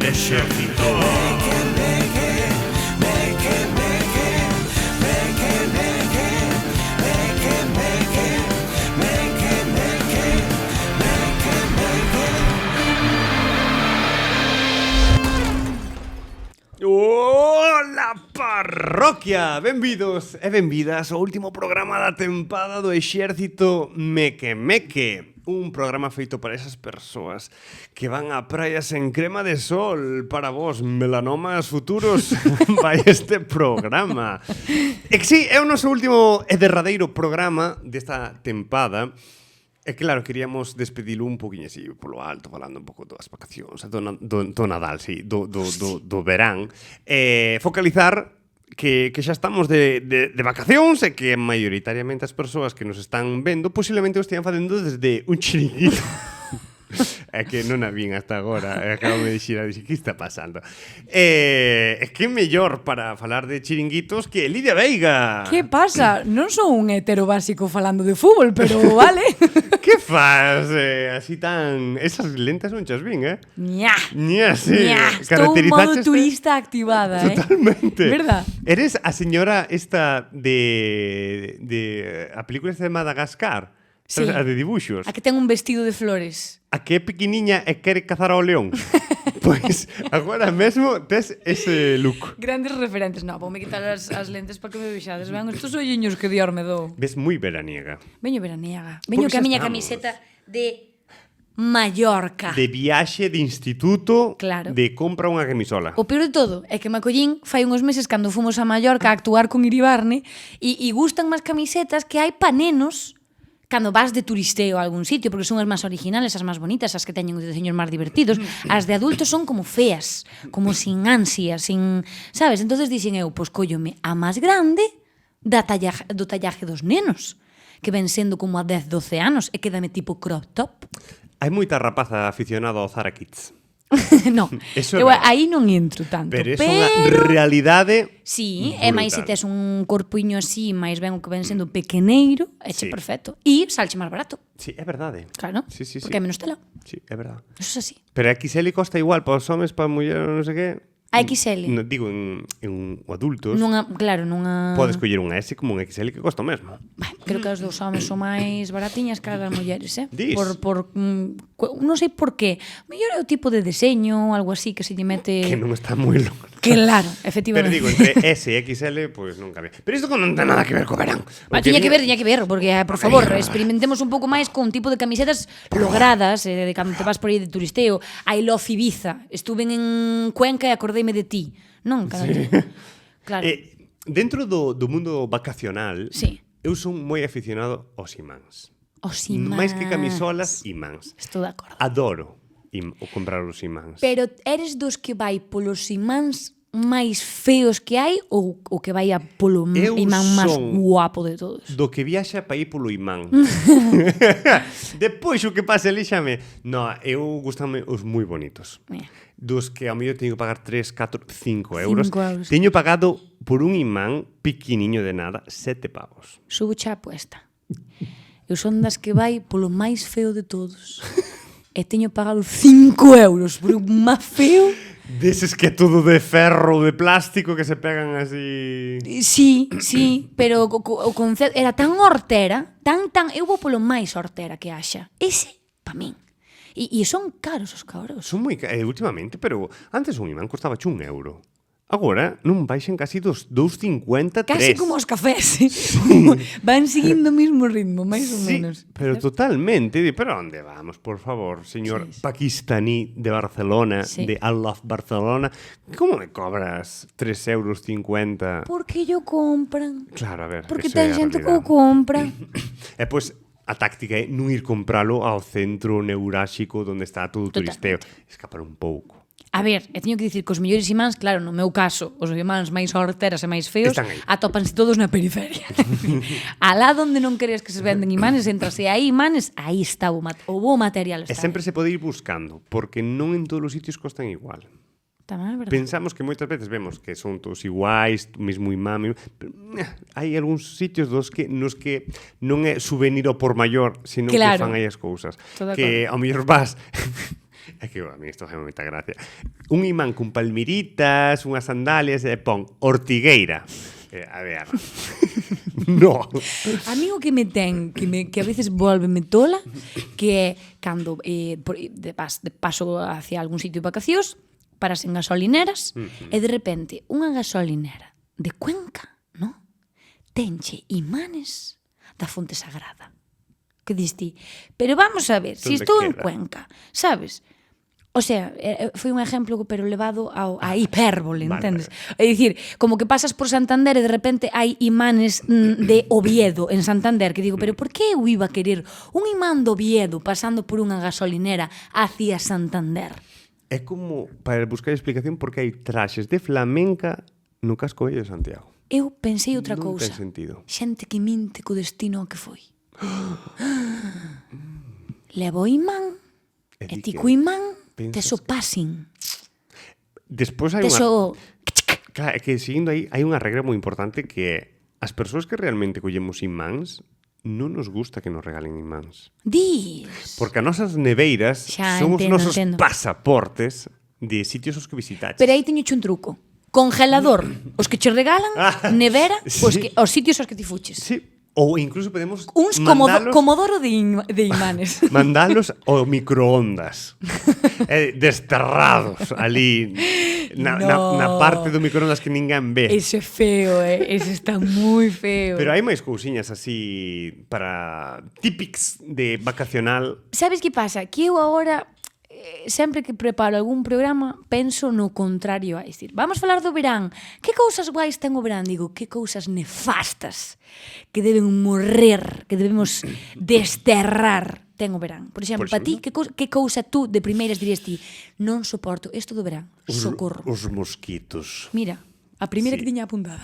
Exército. Ola parroquia, benvidos e benvidas ao último programa da tempada do Exército Meque Meque. Un programa feito para esas persoas que van a praias en crema de sol. Para vos, melanomas futuros, vai este programa. E que sí, é o noso último e derradeiro programa desta tempada. E claro, queríamos despedilo un poquinho así polo alto, falando un pouco das vacacións, do Nadal, sí, do verán. Focalizar que xa estamos de vacacións e que maioritariamente as persoas que nos están vendo posiblemente o estean facendo desde un chiringuito. É que non a vin hasta agora. Acabo de dixir, que está pasando? É que mellor para falar de chiringuitos que Lidia Veiga. Que pasa? Non sou un hetero básico falando de fútbol, pero vale. Que faz así tan... Esas lentes non chas vin, Ña. Ña, sí. Ña. Estou en modo turista activada, Totalmente. Verdad? Eres a señora esta de a película esta de Madagascar. Sí. A de dibuxos. A que ten un vestido de flores. A que é pequeniña e quere cazar ao león. Pois agora mesmo tes ese look. Grandes referentes. No, voume quitar as lentes para que me vexades. Vean estos olliños que Dior me dou. Ves moi veraniega. Veño veraniega. Veño que a miña camiseta de Mallorca. De viaxe de instituto, claro. De compra unha camisola. O peor de todo é que me acollín fai uns meses cando fomos a Mallorca a actuar con Iribarne e gustan máis camisetas que hai pa nenos cando vas de turisteo a algún sitio, porque son as máis originales, as máis bonitas, as que teñen os deseños máis divertidos. As de adultos son como feas, como sin ansia, sin... Sabes? Entonces dixen eu, pois collome a máis grande do tallaje dos nenos, que ven sendo como a 10, 12 anos, e quédame tipo crop top. Hai moita rapaza aficionada ao Zara Kids. Non, eu aí non entro tanto. Pero é unha realidade. Sí, e máis se tes un corpiño así, máis ben o que ven sendo pequeneiro, eche perfecto. E salche máis barato. Sí, é verdade. Claro, sí, porque hai menos tela. Sí, é verdade. Eso é así. Pero a XL costa igual para os homes, para as mulleres, non sei que. A XL? No, digo, en adultos. Claro, nunha... Podes coller unha S como un XL que costa o mesmo. Creo que as dos homes son máis baratiñas que as das mulleres, Dis? Non sei por qué. Mellor é o tipo de deseño, algo así, que se lle mete... Que non está moi longo. Claro, efectivamente. Pero digo, entre S e XL, pois non cabe. Pero isto non ten nada que ver co verán. Tiña que ver, porque, por favor, experimentemos un pouco máis con un tipo de camisetas logradas, de cando te vas por aí de turisteo. I love Ibiza. Estuve en Cuenca e acordeime de ti. Non? Sí. Claro. Dentro do mundo vacacional, sí. Eu son moi aficionado aos imáns. Os imáns. Máis que camisolas, imáns. Estou de acordo. Adoro o comprar os imáns. Pero eres dos que vai polos imáns máis feos que hai ou que vai polo imán máis guapo de todos? Do que viaxa para ir polo imán. Depois o que pasa, elíxame. No, eu gustame os moi bonitos. Dos que ao mellor teño que pagar 3, 4, 5 euros. 5 euros. Teño pagado por un imán pequeniño de nada 7 pavos. Subo xa apuesta. Eu son das que vai polo máis feo de todos. E teño pagado 5 euros por un máis feo. Deses que é todo de ferro, de plástico, que se pegan así... Sí, pero o concepto era tan hortera, tan... Eu vou polo máis hortera que haxa. Ese, pa min. E son caros os cabros. Son moi caros, últimamente, pero antes un imán costaba 1 euro. Agora non baixen casi dos 2,50, 3. Casi como os cafés. Van seguindo o mismo ritmo, máis ou menos. Pero totalmente. Pero onde vamos, por favor, señor pakistaní de Barcelona, de I Love Barcelona? Como me cobras 3,50 euros? Porque yo compran. Claro, a ver. Porque ten xente que o compra. E pois a táctica é non ir compralo ao centro neuráxico onde está todo o turisteo. Escapar un pouco. A ver, teño que dicir que os mellores imáns, claro, no meu caso, os imáns máis horteras e máis feos, atópanse todos na periferia. Alá onde non queres que se venden imanes, entras e hai imanes, aí está o bo material. E sempre se pode ir buscando, porque non en todos os sitios costan igual. Tamén é verdade. Pensamos que moitas veces vemos que son todos iguais, mesmo imán, pero hai algúns sitios nos que non é souvenir ao por maior, sino que fan aí as cousas. Que ao mellor vas... É que a mí isto fai moita gracia. Un imán con palmiritas, unhas sandalias e pon ortigueira. A ver. No. A mí o que me ten, que a veces volveme tola, que é cando de paso hacia algún sitio de vacacións, paras en gasolineras, e de repente unha gasolinera de Cuenca, no? Tenche imanes da fonte sagrada. Que dis ti? Pero vamos a ver, se estou en Cuenca, sabes? O sea, foi un exemplo, pero levado a hipérbole, entendes? É dicir, como que pasas por Santander e de repente hai imanes de Oviedo en Santander, que digo, pero por que eu iba a querer un imán de Oviedo pasando por unha gasolinera hacia Santander? É como para buscar explicación porque hai traxes de flamenca no casco vello de Santiago. Eu pensei outra Non cousa. ten sentido. Xente que minte co destino ao que foi. Levo o imán, e ti co imán tes o passing. Despois hai Tes unha... o... Claro, é que seguindo aí, hai unha regra moi importante que é as persoas que realmente collemos imáns non nos gusta que nos regalen imáns. Dis. Porque as nosas neveiras Xa, son os nosos entendo. pasaportes de sitios aos que visitaches. Pero aí teño un truco. Congelador, os que che regalan, nevera, sí. os sitios aos que ti fuches. Sí. Ou incluso podemos Uns mandalos, comodoro de imanes. mandalos ao microondas. Desterrados ali na parte do microondas que ninguén ve. Ese é feo, ese está moi feo. Pero hai máis cousiñas así para típics de vacacional. Sabes que pasa? Que eu agora sempre que preparo algún programa penso no contrario, a decir, vamos falar do verán. Que cousas guais ten o verán? Digo, que cousas nefastas que deben morrer, que debemos desterrar ten o verán. Por exemplo, para ti, que cousa tú de primeiras dirías ti, non soporto isto do verán, socorro. Os mosquitos. Mira, a primeira Sí. que tiña apuntada.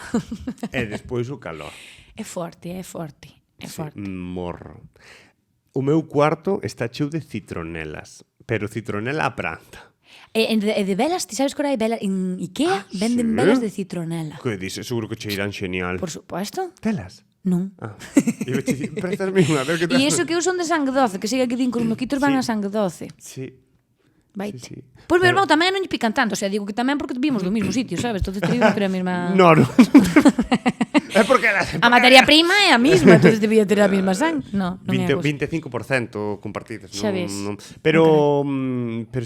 E despois o calor. É forte, é forte, é forte. Morro. O meu cuarto está cheo de citronelas, pero citronela a planta. E de velas, ti sabes que ahora hai velas en Ikea, venden sí? velas de citronela. Que dices? Seguro que che irán genial. Por supuesto. Telas? Non. Iba a dicir, préstasme unha, a ver que E iso que eu son de sangue doce, que siga que din que os mosquitos van a sangue doce. Sí. Vaite. Sí. Pois meu irmão tamén non lle pican tanto, o sea, digo que tamén porque vimos do mismo sitio, sabes? Entonces te digo que era a mesma... No. É porque A materia prima é a mesma, entonces debía ter a mesma sang. No, non é a cousa. 25% compartidas. Xa ves. Pero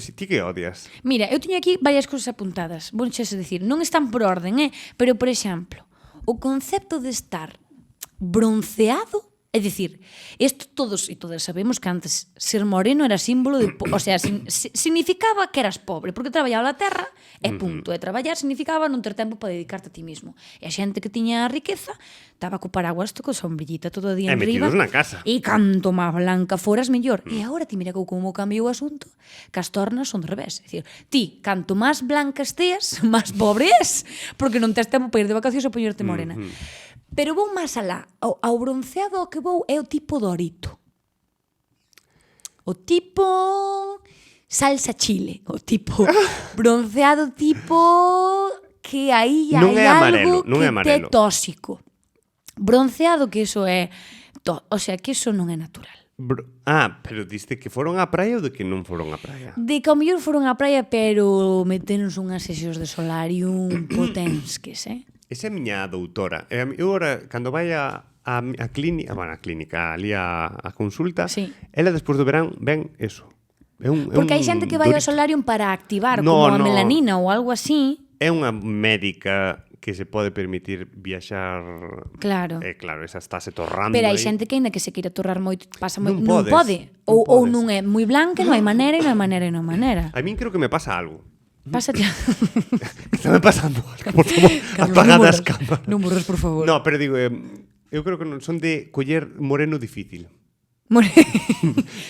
si ti que odias? Mira, eu teño aquí varias cousas apuntadas. Vou xa decir, non están por orden, pero, por exemplo, o concepto de estar bronceado, é dicir, isto todos e todas sabemos que antes ser moreno era símbolo de... O sea, significaba que eras pobre, porque traballaba a terra, e punto. E traballar significaba non ter tempo para dedicarte a ti mismo. E a xente que tiña a riqueza estaba co paraguas co sombrillita todo o día E enriba. metidos na casa. E canto máis blanca foras, mellor. E agora ti mira como cambiou o asunto, que as tornas son do revés. É dicir, ti, canto máis blanca esteas, máis pobre és, porque non tes tempo para ir de vacacións ou poñerte morena. Pero vou máis alá. Ao bronceado ao que vou é o tipo Dorito. O tipo salsa chile. O tipo bronceado tipo que aí Non hai é amarelo, algo non é que amarelo. é tóxico. Bronceado que iso é... O sea, que iso non é natural. Pero diste que foron á praia ou de que non foron á praia? De que ao mellor foron á praia, pero metenos unhas sesións de solarium potensques, Esa é a miña doutora. Eu ora, cando vai a clínica, bueno, a clínica, ali a consulta, Sí. ela despois do verán ven eso. Porque hai xente que vai ao solarium para activar como a melanina ou algo así. É unha médica que se pode permitir viaxar. Claro. Claro, esa estáse torrando. Pero hai aí. xente que aínda que se queira torrar moito, pasa moi, Non non pode. podes, Ou non é moi blanca, non hai maneira, e non hai maneira, e non hai maneira. A min creo que me pasa algo. Pasa xa. Está me pasando algo, por favor. Carlos, Apagada as cámaras. Non morres, por favor. No, pero digo, eu creo que non son de coller moreno difícil.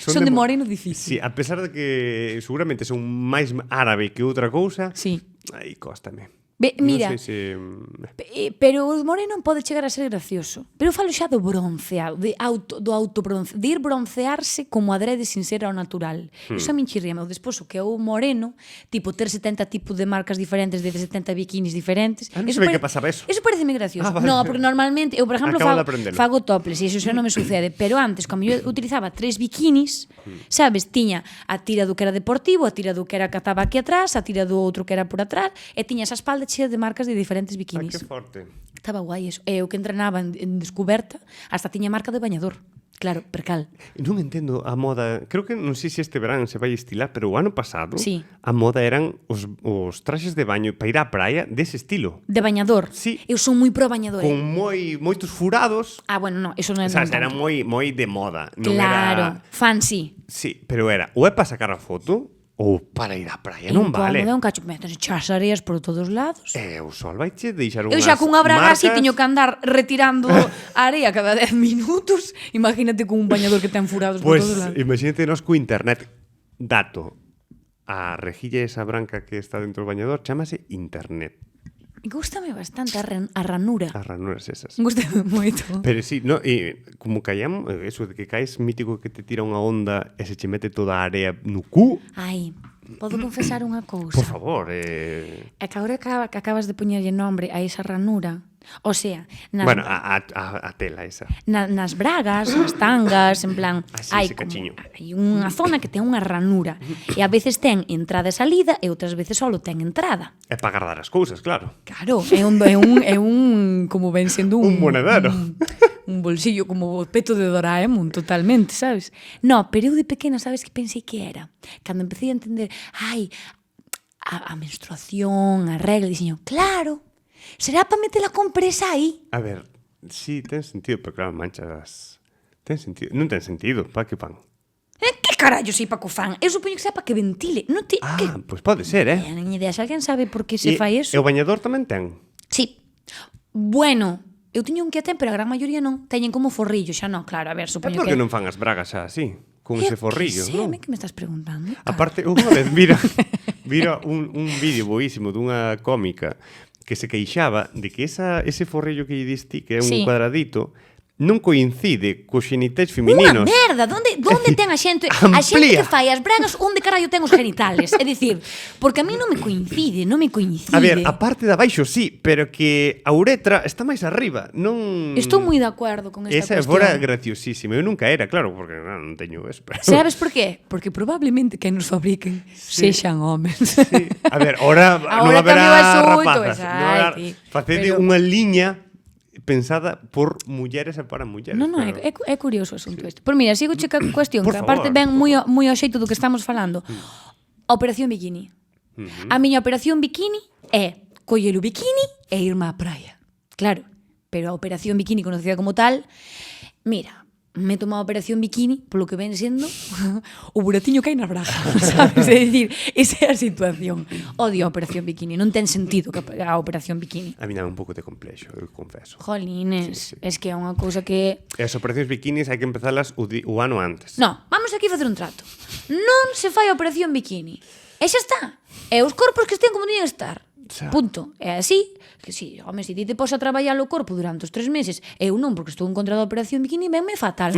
Son de moreno difícil. Sí, a pesar de que seguramente son máis árabe que outra cousa, Sí. aí cóstame. Mira, Non sei se... pero o moreno pode chegar a ser gracioso. Pero eu falo xa do bronceado, de ir broncearse como adrede sin ser ao natural. Iso a min chirríame. Despois, o que é o moreno, tipo, ter 70 tipos de marcas diferentes, de 70 bikinis diferentes. Non sabía que pasaba eso. Eso pareceme gracioso. Vale. No, porque normalmente, eu, por exemplo, Acabo de aprendelo. fago topless, e iso xa non me sucede. Pero antes, como eu utilizaba 3 bikinis, sabes, tiña a tira do que era deportivo, a tira do que era que ataba aquí atrás, a tira do outro que era por atrás, e tiña esa espalda chea de marcas de diferentes Ai, bikinis. que forte. Estaba guai eso. E eu que entrenaba en descoberta, hasta tiña marca de bañador. Claro, percal. Non entendo a moda. Creo que non sei se este verán se vai estilar, pero o ano pasado Sí. a moda eran os traxes de baño para ir á praia dese estilo. De bañador. Sí. Eu son moi pro bañador. Con moitos furados. Ah, bueno, no, eso non é Sabes, non era tanto. moi de moda. Non Claro, era... fancy. Sí, pero era ou é para sacar a foto ou para ir á praia, non vale. Incómodo, un cacho, metes chas areas por todos lados. O sol vai che deixar Eu unhas xa cunha braga así marcas. teño que andar retirando a area cada 10 minutos. Imagínate con un bañador que ten furados por Pues todos lados. imagínate nos co internet. Dato. A rejilla esa branca que está dentro do bañador chámase internet. Gústame bastante a ranura. As ranuras esas. Gústame moito. Pero sí, no, como caíamos, eso de que caes mítico que te tira unha onda e se che mete toda a area no cu. Ai, podo confesar unha cousa. Por favor, É que agora que acabas de poñerlle nombre a esa ranura, o sea, bueno, a tela esa. nas bragas, nas tangas, en plan, Así, hai ese cachiño. hai unha zona que ten unha ranura e a veces ten entrada e salida e outras veces só ten entrada. É para guardar as cousas, claro. Claro, é un como ven sendo Un monedero. Un bolsillo como o peto de Doraemon totalmente, sabes? No, pero eu de pequena, sabes que pensei que era? Cando empecé a entender, a menstruación, a regla, dixen, claro, será para meter a compresa aí? A ver, sí, ten sentido, pero claro, manchas... Ten sentido. Non ten sentido, para que pan? Que carallo sei para co fan? Eu supoño que sea para que ventile. Non te, Ah, que... pois pode ser, Non teño idea, se alguén sabe por que se fai eso? E o bañador tamén ten. Sí. Bueno, eu teño un que ten, pero a gran maioría non. Teñen como forrillo, xa non, claro, a ver, É supoño porque que... non fan as bragas xa así, con ese forrillo, Sí, non? que me estás preguntando? Aparte, unha vez vira un vídeo boísimo dunha cómica que se queixaba de que ese forrillo que lle diste, que é un Sí. cuadradito, non coincide cos xenitais Unha femininos. merda, donde ten a xente que Amplía. fai as bragas, onde carallo ten os genitales? É dicir, porque a mí non me coincide. A ver, a parte de abaixo sí, pero que a uretra está máis arriba, non... Estou moi de acuerdo con esta Esa cuestión. fora graciosísima. Eu nunca era, claro, porque non teño eso. Pero... Sabes por qué? Porque probablemente que nos fabriquen sexan homens. Sí. A ver, ora non Ahora haberá cambiou o asunto, rapazas. esa, Non haberá... sí. Facede Pero- unha liña pensada por mulleres e para mulleres. Non, pero... é curioso o asunto este. Por mira, sigo checa a cuestión, Por que aparte favor, ven por moi ao xeito do que estamos falando. A Operación Bikini. A miña Operación Bikini é coller o bikini e irme á praia. Claro, pero a Operación Bikini conocida como tal, mira, me tomado a Operación Bikini polo que ven sendo o buratiño que hai na braga, sabes? É dicir, esa é a situación. Odio a Operación Bikini, non ten sentido que a Operación Bikini. A mí dá un pouco de complexo, eu confeso. Jolines, Sí, sí. es que é unha cousa que... E as operacións bikinis hai que empezalas o ano antes. No, vamos aquí a facer un trato. Non se fai a Operación Bikini. E xa está. E os corpos que estén como teñen que estar. Xa. Punto. É así, que si, home, se ti te pos a traballar o corpo durante os 3 meses, eu non, porque estou en contra da Operación Bikini, venme fatal.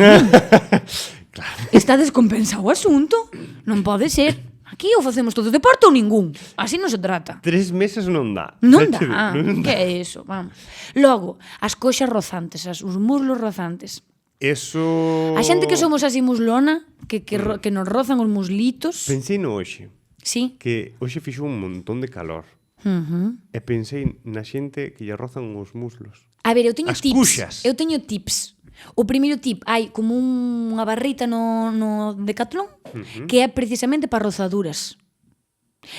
Claro. Está descompensado o asunto. Non pode ser. Aquí ou facemos todo deporte ou ningún. Así non se trata. 3 meses non dá. Non Xa che dá. digo, non Que é iso? Vamos. Logo, as coxas rozantes, os muslos rozantes. Eso... A xente que somos así muslona, que nos rozan os muslitos. Pensei no hoxe, Sí. que hoxe fixo un montón de calor. E pensei na xente que lle rozan os muslos. A ver, eu teño As tips. cuxas. Eu teño tips. O primeiro tip, hai como unha barrita no Decathlon que é precisamente para rozaduras.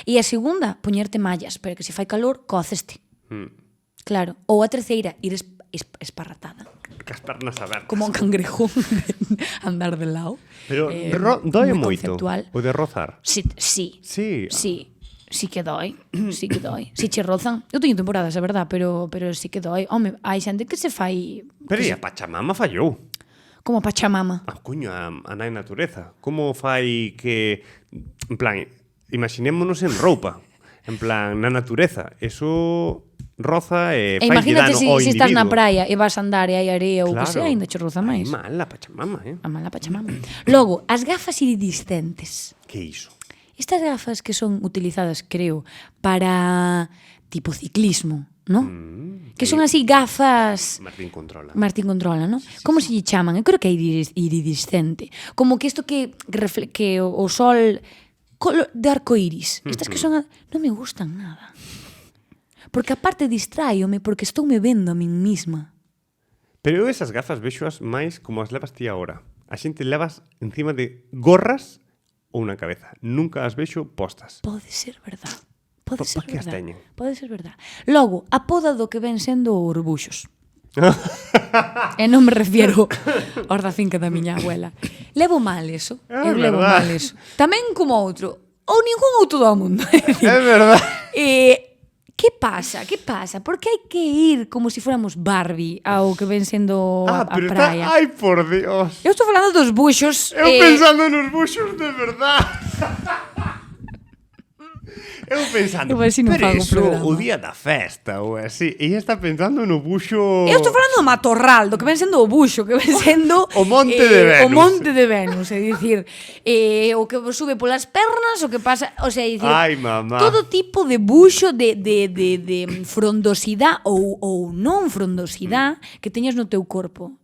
E a segunda, poñerte mallas, para que se fai calor, cóceste. Claro. Ou a terceira, ir esparratada. Cas pernas abertas. Como un cangrejón andar de lado. Pero dói moi moito conceptual. o de rozar. Sí. Sí. Sí que doi, sí que doi. Si che rozan, eu teño temporadas, é verdad, pero sí que doi. Home, hai xente que se fai... Pero e a Pachamama fallou. Como Pachamama. Ah, coño, a nai natureza. Como fai que... En plan, imaginémonos en roupa. En plan, na natureza. Eso roza e fai imagínate dano si, ao si estás na individuo. praia e vas a andar e hai area ou que Claro. sea, ainda che roza máis. Ai, mal la Pachamama, A mala pachamama. Logo, as gafas iridiscentes. Que iso? Estas gafas que son utilizadas, creo, para tipo ciclismo, ¿no? Que son así gafas... Martín controla. Martín controla, ¿no? Como se lle chaman? Eu creo que é iridiscente. Como que isto que o sol de arcoiris. Estas que son... Non me gustan nada. Porque aparte distráiome porque estou me vendo a min misma. Pero eu esas gafas vexoas máis como as levas ti agora. A xente levas encima de gorras ou na cabeza. Nunca as vexo postas. Pode ser verdad. Pode ser que as verdad. teñen? Pode ser verdad. Logo, a poda do que ven sendo orbuxos. E non me refiero aos da finca da miña abuela. Levo mal eso. É Eu levo verdad. mal eso. Tamén como outro. Ou ningún outro do mundo. É verdad. Que pasa? Que pasa? Porque hai que ir como se fóramos Barbie ao que ven sendo a Pero praia. está... Ai, por Dios. Eu estou falando dos buxos. Eu pensando nos buxos de verdad. Eu pensando, Eu así non pero fago iso programa. o día da festa ou así. E está pensando no buxo... Eu estou falando do matorral, do que ven sendo o buxo, que ven sendo O monte de Venus. O monte de Venus, é dicir, o que vos sube polas pernas, o que pasa, o sea, é dicir, Ai, mamá. todo tipo de buxo de frondosidade ou non frondosidade que teñas no teu corpo.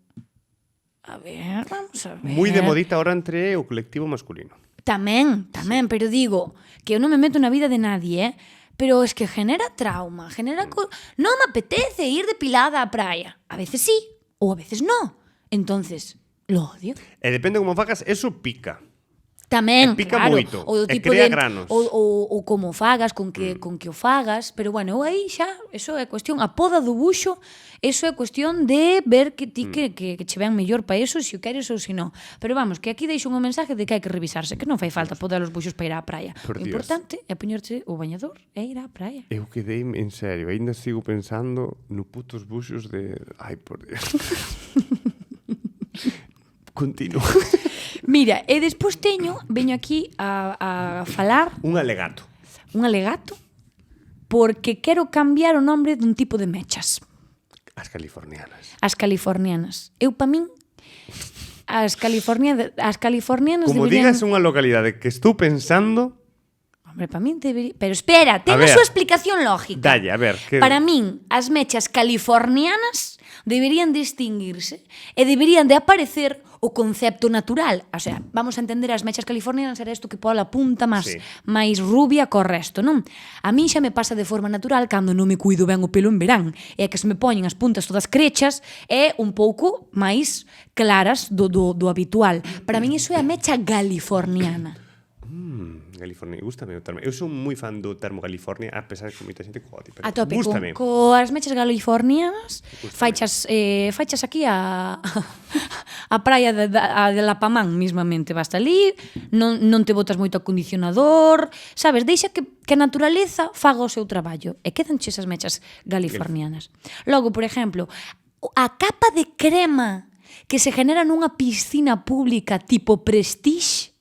A ver, vamos a ver. Moi de modita ahora entre o colectivo masculino. Tamén, pero digo que eu non me meto na vida de nadie, pero es que genera trauma, non me apetece ir depilada á praia. A veces sí, ou a veces no. Entonces, lo odio. E depende como facas, eso pica. Tamén, E pica claro, moito, o do e tipo crea de granos. ou como fagas, con que o fagas, pero bueno, eu aí xa, eso é cuestión, a poda do buxo, eso é cuestión de ver que ti que che vean mellor para eso, se o queres ou se non. Pero vamos, que aquí deixo un mensaje de que hai que revisarse, que non fai falta podar os buxos para ir á praia. Por O Dios. importante é poñerse o bañador e ir á praia. Eu quedei en serio, ainda sigo pensando no putos buxos de... Ai, por Dios. Continuo. Mira, e despois veño aquí a falar Un alegato. un alegato porque quero cambiar o nombre dun tipo de mechas. As californianas. As californianas. Eu, pa min, as californianas Como deberían... digas unha localidade que estou pensando... Hombre, pa min debería... Pero espera, ten a ver. súa explicación lógica. Dalle, a ver. Que... Para min, as mechas californianas deberían distinguirse e deberían de aparecer o concepto natural. O sea, vamos a entender as mechas californianas era isto que pola punta Sí. máis rubia co resto, non? A min xa me pasa de forma natural cando non me cuido ben o pelo en verán. É que se me poñen as puntas todas crechas e un pouco máis claras do habitual. Para min iso é a mecha californiana. California, gústame o termo. Eu son moi fan do termo California, a pesar de que moita xente codi, pero A tope, gústame. coas mechas californianas, faichas aquí a praia de Lapamán mismamente, basta ali, non te botas moito acondicionador, sabes, deixa que a naturaleza faga o seu traballo, e quedanche esas mechas californianas. Logo, por exemplo, a capa de crema que se genera nunha piscina pública tipo Prestige.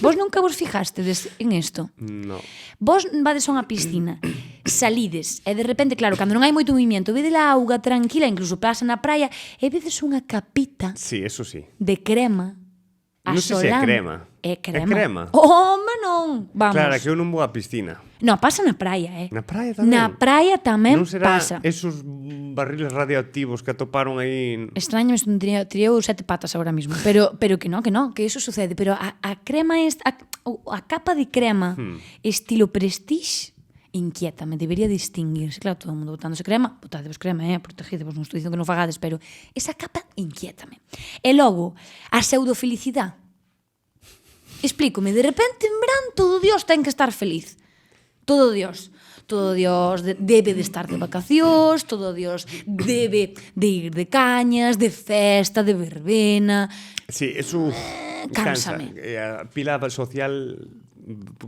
Vos nunca vos fijastes en isto? No. Vos vades a unha piscina, salides, e de repente, claro, cando non hai moito movimiento, vedes a auga tranquila, incluso pasa na praia, e vedes unha capita Sí, eso sí. de crema Non sei se é asolando. crema. É crema. É crema? Home, non! Vamos. Claro, que eu non vou á piscina. No, pasa na praia, Na praia tamén? Na praia tamén Non será pasa. esos barriles radioactivos que atoparon aí... Extraño, me tería eu 7 patas ahora mismo. Pero que no, que eso sucede. Pero a crema, a capa de crema estilo Prestige, inquiétame, debería distinguirse. Claro, todo o mundo botándose crema, botadevos crema, protegidevos, non estou dicindo que non fagades, pero esa capa inquiétame. E logo, a pseudofelicidade. Explícome, de repente en verán todo Dios ten que estar feliz. Todo Dios debe de estar de vacacións, todo Dios debe de ir de cañas, de festa, de verbena. Sí, eso cánsame. A pila social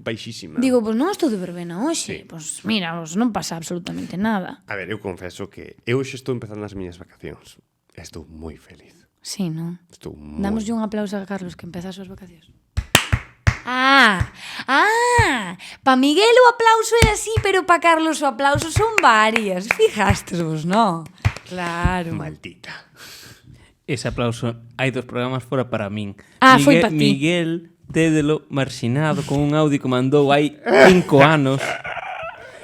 baixísima. Digo, pois non estou de verbena Sí. hoxe. Pois mira, non pasa absolutamente nada. A ver, eu confeso que eu hoxe estou empezando as miñas vacacións. Estou moi feliz. Sí, non? Estou moi... Damoslle un aplauso a Carlos que empeza as súas vacacións. Pa Miguel o aplauso é así, pero pa Carlos o aplauso son varias. Fijastesvos, no? Claro. Maldita. Ese aplauso, hai 2 programas fora para min. Foi pa ti. Miguel tédelo marxinado con un audio que mandou hai 5 anos.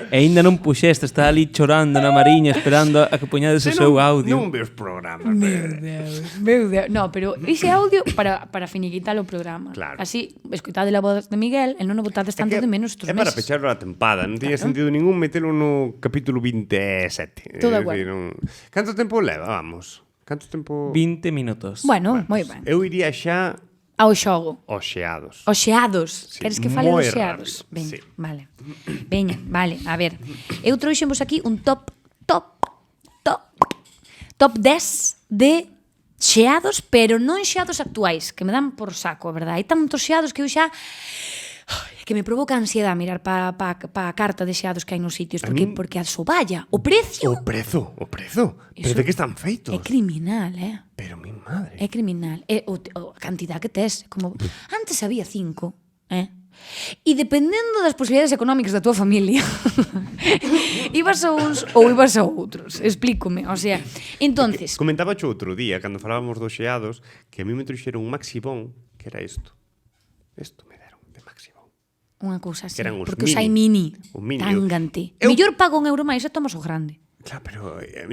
E ainda non puxeste, está ali chorando na mariña esperando a que poñades o seu audio. Non veos programas. Meu Deus. No, pero ese audio para finiquitar o programa. Claro. Así, escoitade a voz de Miguel, e non o botades tanto de menos estos é para meses. pecharlo a tempada. Non tiña sentido ningún metelo no capítulo 27. Todo É igual. dicir, Canto tempo leva, vamos? Canto tempo... 20 minutos. Bueno, moi ben. Eu iría xa Ao xogo. aos xeados. Os xeados. Sí, Queres que fale moi dos xeados? rápido, Veña, sí. vale. Veña, vale, a ver. Eu trouxemos aquí un top 10 de xeados, pero non xeados actuais, que me dan por saco, a verdade? Hai tantos xeados que eu xa... que me provoca ansiedade mirar pa a carta de xeados que hai nos sitios, porque a soballa, o precio... O prezo. Pero de que están feitos? É criminal, Pero mi madre. É criminal. É a cantidad que tes. Como antes había 5, E dependendo das posibilidades económicas da tua familia, ibas a uns ou ibas a outros. Explícome. O sea, entonces... Comentaba xo outro día, cando falábamos dos xeados, que a mí me trouxeron un Maxibón, que era isto. Isto me deron de Maxibón. Unha cousa así. Que eran os Porque os mini. hai mini. O mini. Tángante. Eu- Mellor pago un euro máis e tomas o grande. Claro, pero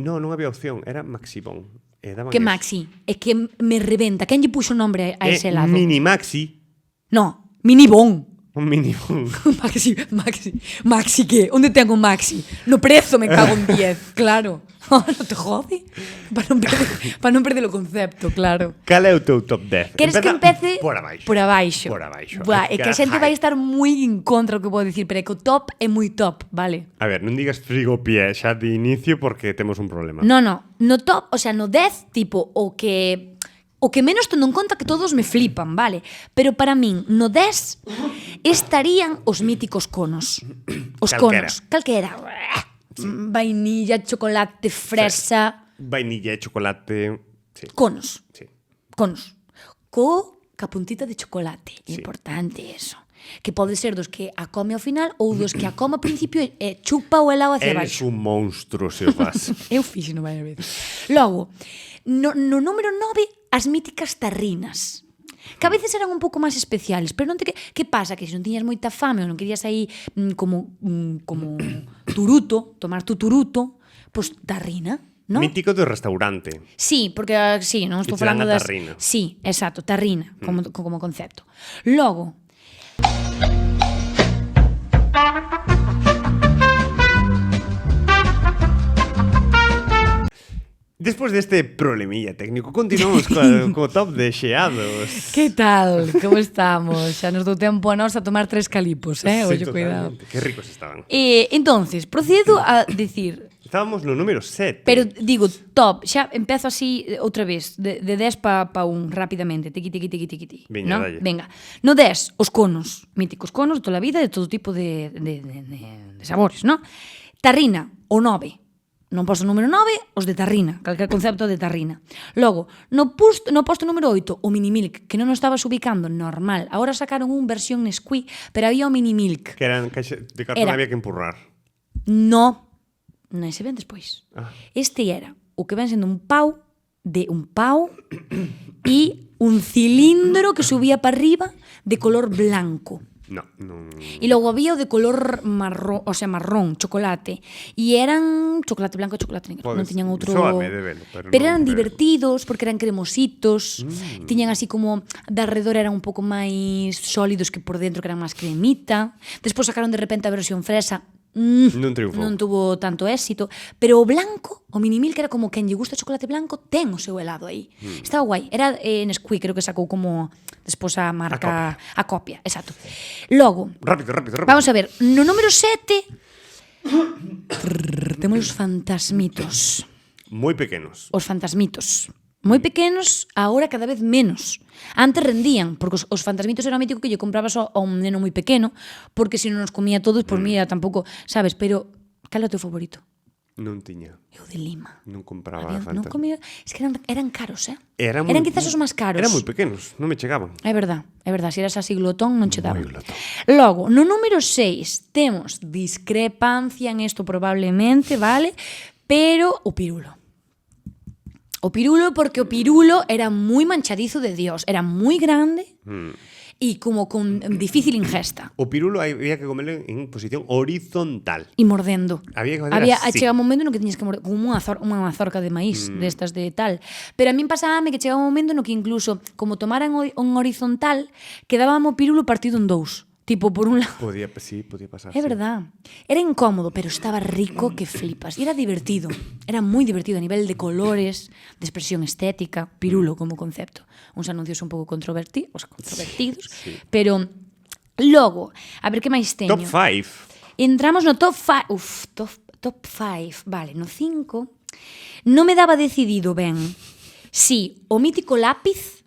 non había opción, era Maxibón. Daban Que eso. maxi. É que me rebenta. Quen lle puxo o nombre a ese helado? Mini Maxi. No, mini bon. Un minibón. Maxi que? Onde ten un maxi? No prezo me cago en 10, claro. Non te jode? Para non perder o concepto, claro. Cal é o teu top 10? Queres que empece por abaixo. Por abaixo. Por abaixo. Buah, é que a xente Ajai. vai estar moi en contra do que vou dicir, pero é que o top é moi top, vale? A ver, non digas frigopié xa de inicio porque temos un problema. No, no top, o sea, no 10, tipo, o que menos tendo en conta que todos me flipan, vale? Pero para min, no 10 estarían os míticos conos. Os Calquera. conos. Calquera. Vainilla, chocolate, fresa... Vainilla e chocolate... Sí. Conos. Sí. Conos. Ca puntita de chocolate. Sí. Importante eso. Que pode ser dos que a come ao final ou dos que a come ao principio e chupa o helado hacia Eres baixo. un monstro se o fas. Eu fixo varias veces. Logo, no número 9, as míticas tarrinas. Que a veces eran un pouco máis especiales, pero non te que pasa? Que se non tiñas moita fame ou non querías aí como turuto, tomar tu turuto, pois tarrina, non? Mítico do restaurante. Sí, porque sí, non estou E te dan falando a das... tarrina. Sí, exacto, tarrina, como concepto. Logo, Despois deste problemilla técnico, continuamos co top de xeados. que tal? Como estamos? Xa nos dou tempo a nós a tomar 3 calipos, Oye, cuidado. Totalmente. Que ricos estaban. Entonces, procedo a decir... Estábamos no número 7. Pero digo, top, xa empezo así outra vez, de 10 pa 1, rapidamente, tiqui. Veña, ¿no? dalle. Venga. No 10, os conos, míticos conos de toda a vida, de todo tipo de sabores, ¿no? Tarrina, o 9. Non posto número 9, os de tarrina, calquer concepto de tarrina. Logo, no posto número 8, o mini milk, que non o estabas ubicando, normal. Agora sacaron un versión Nesquik, pero había o mini milk. Que eran de cartón, Era. había que empurrar. Non se ven despois. Ah. Este era o que ven sendo un pau e un cilindro que subía para arriba de color blanco. Non. E logo había o de color marrón, o sea, marrón, chocolate. E eran chocolate blanco e chocolate negro. Non tiñan outro... Sóame de velo, pero eran non, divertidos, porque eran cremositos. Tiñan así como... De alrededor eran un pouco máis sólidos que por dentro, que eran máis cremita. Despois sacaron de repente a versión fresa. Non triunfou. Non tuvo tanto éxito. Pero o blanco, o mini milk, era como quen lle gusta o chocolate blanco, ten o seu helado aí. Estaba guai. Era Nesquik, creo que sacou como despois a marca... A copia, exacto. Logo, Rápido. vamos a ver, no número 7 temos os fantasmitos. Moi pequenos. Os fantasmitos. Moi pequenos, agora cada vez menos. Antes rendían, porque os fantasmitos era o mítico que lle comprabas a un neno moi pequeno, porque se non nos comía todos, por mí era tampouco, sabes, pero cal é o teu favorito? Non tiña. Eu de Lima. Non compraba Non Fanta. comía... Es que eran caros, Eran quizás os máis caros. Eran moi pequenos, non me chegaban. É verdad. Se eras así glotón non che daban. Moi glotón. Logo, no número 6 temos discrepancia en isto probablemente, vale? Pero o pirulo. O pirulo porque o pirulo era moi manchadizo de Dios, era moi grande e como con difícil ingesta. O pirulo había que comerlo en posición horizontal. E mordendo. Había que facer así. Chegaba un momento no que tiñas que morder como unha mazorca de maíz, destas de tal. Pero a min pasábame que chegaba un momento no que incluso, como tomaran un horizontal, quedábamos o pirulo partido en dous. Tipo, por un lado... Podía pasar. É verdad. Era incómodo, pero estaba rico que flipas. E era divertido. Era moi divertido a nivel de colores, de expresión estética, pirulo como concepto. Uns anuncios un pouco controvertidos, sí. Pero logo, a ver que máis teño. Top 5. Entramos no top 5. Top 5. Vale, no 5. Non me daba decidido ben si o mítico lápiz.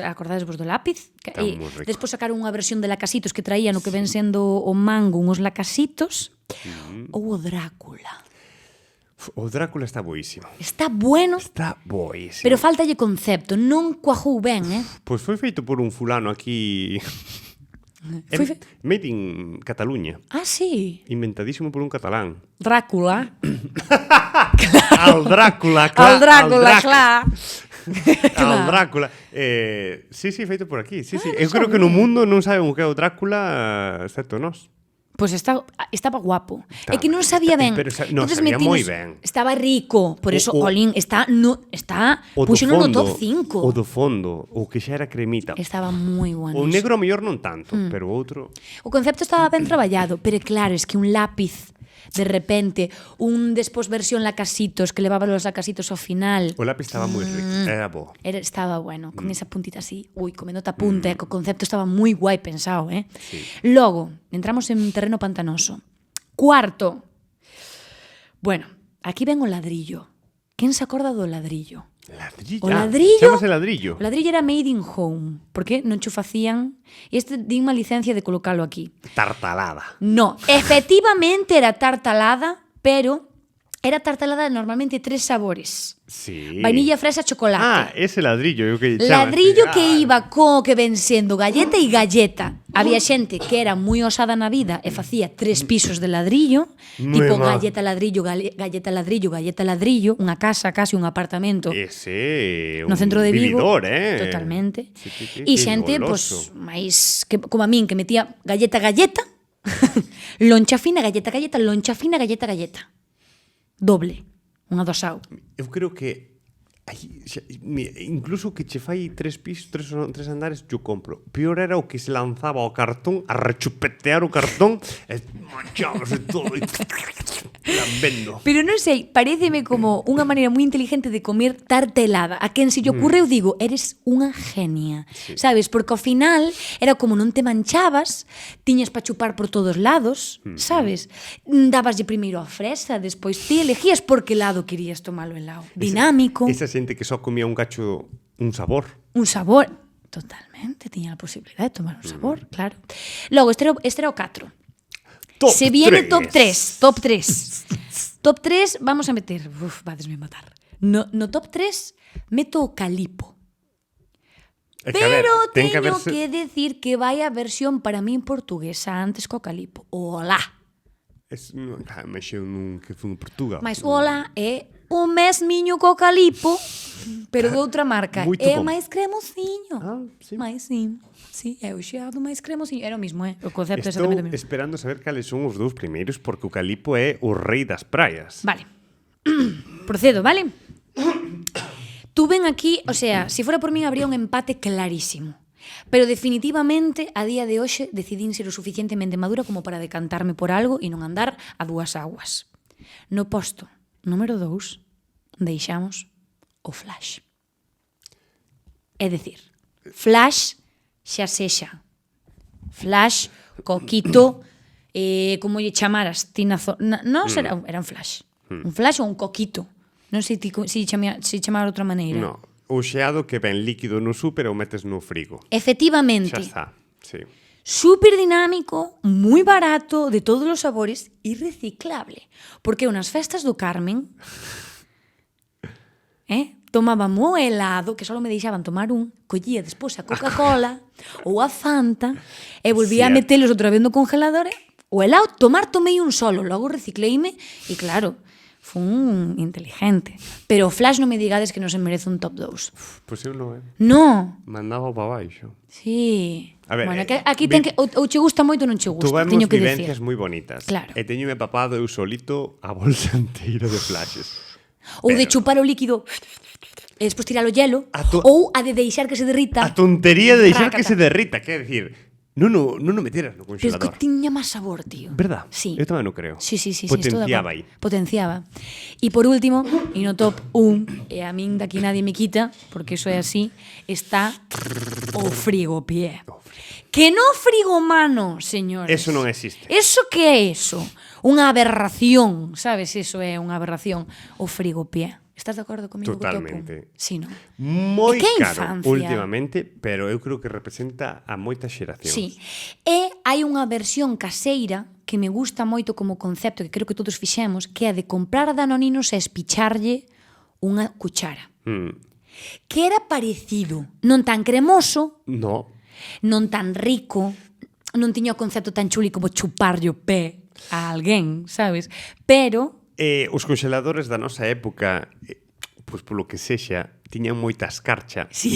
Acordades vos do lápiz? Despois sacaron unha versión de lacasitos que traía no que ven sendo o mango uns lacasitos. Ou o Drácula. O Drácula está boísimo. Está bueno. Está boísimo. Pero faltalle concepto, non cuajou ben, Pois foi feito por un fulano aquí... Made in Cataluña. Ah, sí. Inventadísimo por un catalán. Drácula. Al Drácula, claro. Al Drácula, claro. Al Drácula. Sí, feito por aquí. Sí. Eu creo que no mundo non saben o que é o Drácula, excepto nós. Pois estaba guapo. É que non sabía ben. Pero non, sabía moi ben. Estaba rico, por eso Olín está puxeno no top 5. O do fondo, o que xa era cremita. Estaba moi bueno. O negro a mellor non tanto, pero o outro... O concepto estaba ben traballado, pero claro, es que un lápiz de repente, un despois versión lacasitos que levaba los lacasitos ao final. O lápiz estaba moi rico, era bo. Estaba bueno, con esa puntita así, comendo a punta, o concepto estaba moi guai pensado, Sí. Logo, entramos en terreno pantanoso. Cuarto. Bueno, aquí ven o ladrillo. Quen se acorda do ladrillo? Ladrillo? O ladrillo? Chamase ladrillo. O ladrillo era made in home, porque non cho facían... E din má licencia de colocalo aquí. Tartalada. No, efectivamente era tartalada, pero era tartalada de normalmente 3 sabores. Sí. Vainilla, fresa, chocolate. Ah, ese ladrillo. Eu que chama, Ladrillo que iba co que ven sendo galleta e galleta. Había xente que era moi osada na vida e facía 3 pisos de ladrillo, tipo galleta, ladrillo, galleta, ladrillo, galleta, ladrillo, unha casa, casi un apartamento. Ese, no centro de Vigo. Vividor, Totalmente. Sí, E xente, pois, máis que como a min, que metía galleta, galleta, loncha fina, galleta, galleta, loncha fina, galleta, galleta. Doble, unha dosao. Eu creo que incluso que che fai 3 pisos, 3 andares, yo compro. Peor era o que se lanzaba ao cartón a rechupetear o cartón e manchábase todo e lambendo. Pero non sei, paréceme como unha maneira moi inteligente de comer tarta helada. A quen se lle ocurre eu digo, eres unha genia. Sí. Sabes? Porque ao final era como non te manchabas, tiñas para chupar por todos lados, sabes? Dabaslle primeiro a fresa, despois ti elegías por que lado querías tomalo helado. Dinámico. Esa xente que só comía un cacho, un sabor. Un sabor. Totalmente, tiña a posibilidade de tomar un sabor, claro. Logo, este era o 4. Se viene top 3. Top 3. Top 3, vamos a meter... vadesme matar. No top 3, meto o calipo. Pero teño que decir que vai a versión para min portuguesa antes co calipo. Olá. Mexeu nun que foi en Portugal. Mas olá é o mesmiño co calipo, pero de outra marca. É máis cremosinho. Sí. Mais sim. Sí, é o xeado máis cremosinho. Era o mismo, o concepto é exatamente o mesmo. Estou esperando saber cales son os dous primeiros, porque o calipo é o rei das praias. Vale. Procedo, vale? Tú ven aquí, o sea, si fora por min habría un empate clarísimo. Pero definitivamente, a día de hoxe, decidín ser o suficientemente madura como para decantarme por algo e non andar a dúas aguas. No posto número 2, deixamos o Flash. É dicir, Flash xa sexa Flash, Coquito, como lle chamaras, non era un Flash. Un Flash ou un Coquito. Non sei se chamar de outra maneira. No, o xeado que ven líquido no súper ou metes no frigo. Efectivamente. Xa está, sí. súper dinámico, moi barato, de todos os sabores e reciclable. Porque unas festas do Carmen, tomábamos o helado, que só me deixaban tomar un, collía despois a Coca-Cola ou a Fanta e volvía a metelos outra vez no congelador. O helado, tomei un solo, logo recicleime e claro, fun inteligente. Pero o Flash non me digades que non se merece un top 2. Pois eu non, No. Mandaba para baixo. Sí. A ver, bueno, aquí ten que ou che gusta moito ou non che gusta, Tuvemos teño que vivencias decir. moi bonitas. Claro. E teñome papado eu solito a bolsa inteira de flashes. Ou de chupar o líquido e despois tirar o hielo, ou a de deixar que se derrita. A tontería de deixar que Rácata. se derrita, quer decir, non o meteras no Pero es que congelador. tiña máis sabor, tío. Verdad? Sí. Eu tamén o creo. Sí, estou de Potenciaba acordo. aí. Potenciaba. E por último, e no top 1, e a min daqui nadie me quita, porque eso é así, está o frigopié. Que no frigomano, señores. Eso non existe. Eso que é eso? Unha aberración, sabes? Eso é unha aberración. O frigopié. Estás de acordo comigo? Totalmente. Sí, non? Moi E que caro infancia. últimamente, pero eu creo que representa a moitas xeracións. Sí. E hai unha versión caseira que me gusta moito como concepto, que creo que todos fixemos, que é de comprar danoninos e espicharlle unha cuchara. Que era parecido, non tan cremoso, No. non tan rico, non tiña o concepto tan chuli como chuparlle o pé a alguén, sabes? Pero Os congeladores da nosa época, pois polo que sexa, tiñan moita escarcha. sí,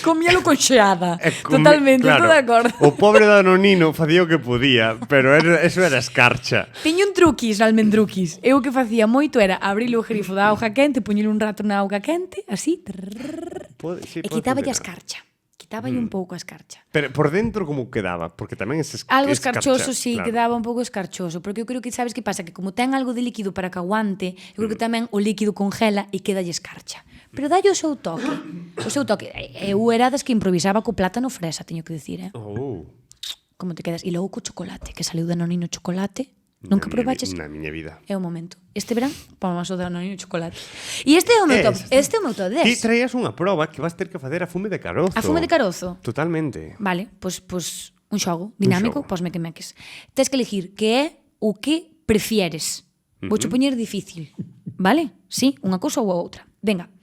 comíalo con xeada. Comi- Totalmente, claro, estou de acordo. O pobre danonino facía o que podía, pero eso era escarcha. Teño un truquis, almendruquis. Eu o que facía moito era abrir o grifo da auga quente, poñelo un rato na auga quente, así, Sí, e quitaballe a escarcha. Quitaballe un pouco a escarcha. Pero por dentro como quedaba? Porque tamén es Algo escarcha, escarchoso, sí, claro. quedaba un pouco escarchoso, porque eu creo que sabes que pasa, que como ten algo de líquido para que aguante, eu creo que tamén o líquido congela e quedalle escarcha. Pero dalle o seu toque. O seu toque. Eu era das que improvisaba co plátano fresa, teño que decir, Oh, Como te quedas? E logo co chocolate, que saliu Danonino chocolate. Nunca probaches? Na miña vida. É o momento. Este verán, pomos o Danonino chocolate. E este é o meu top. Este é o meu top 10. Ti traías unha proba que vas ter que facer a fume de carozo. A fume de carozo. Totalmente. Vale, pois un xogo dinámico, xogo. pos mequemeques. Tens que elegir que é o que prefieres. Vouche poñer difícil, vale? Sí, unha cousa ou a outra. Venga.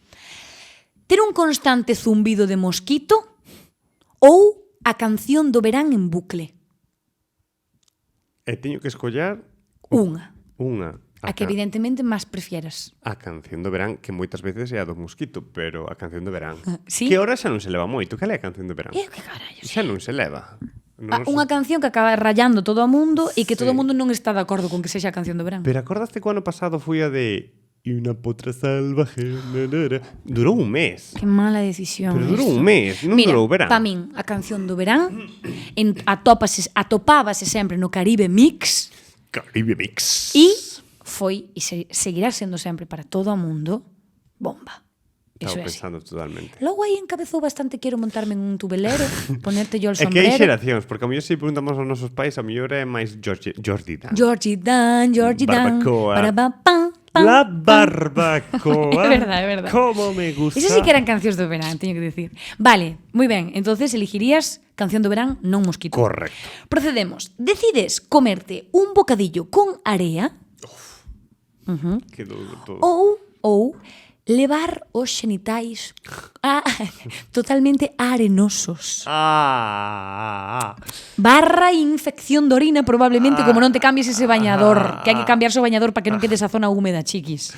Ter un constante zumbido de mosquito ou a canción do verán en bucle. E teño que escollar Unha. A que ca- evidentemente máis prefieras. A canción do verán, que moitas veces é a do mosquito, pero a canción do verán. Sí. Que ahora xa non se leva moito. Cal é a canción do verán? Que carallo? Xa non se leva. Non Unha se- canción que acaba rayando todo o mundo e que todo Sí. o mundo non está de acordo con que sexa a canción do verán. Pero acordaste que o ano pasado fui a de "Y una potra salvaje". Durou un mes. Que mala decisión. Pero durou isto. un mes, non Mira, durou o verán. pa min, a canción do verán atopábase sempre no Caribe Mix Caribe Mix. e foi e seguirá sendo sempre para todo o mundo bomba. Eso Estaba é así. pensando totalmente. Logo aí encabezou bastante quero montarme en un tubelero, ponerte yo el É que hai sombrero. xeracións, porque a mellor se preguntamos aos nosos pais, a mellor é máis Jordi Dan. Georgie Dan. Barbacoa. Parabapam, pam, La pam. barbacoa. É verdad, é verdad. Como me gusta. Eso sí que eran cancións do verán, teño que decir. Vale, moi ben. Entonces eligirías canción do verán, non mosquito. Correcto. Procedemos. Decides comerte un bocadillo con area Quedou todo. ou levar os xenitais totalmente arenosos. Barra infección de orina probablemente como non te cambies ese bañador, que hai que cambiarse o bañador para que non quede esa zona húmeda, chiquis.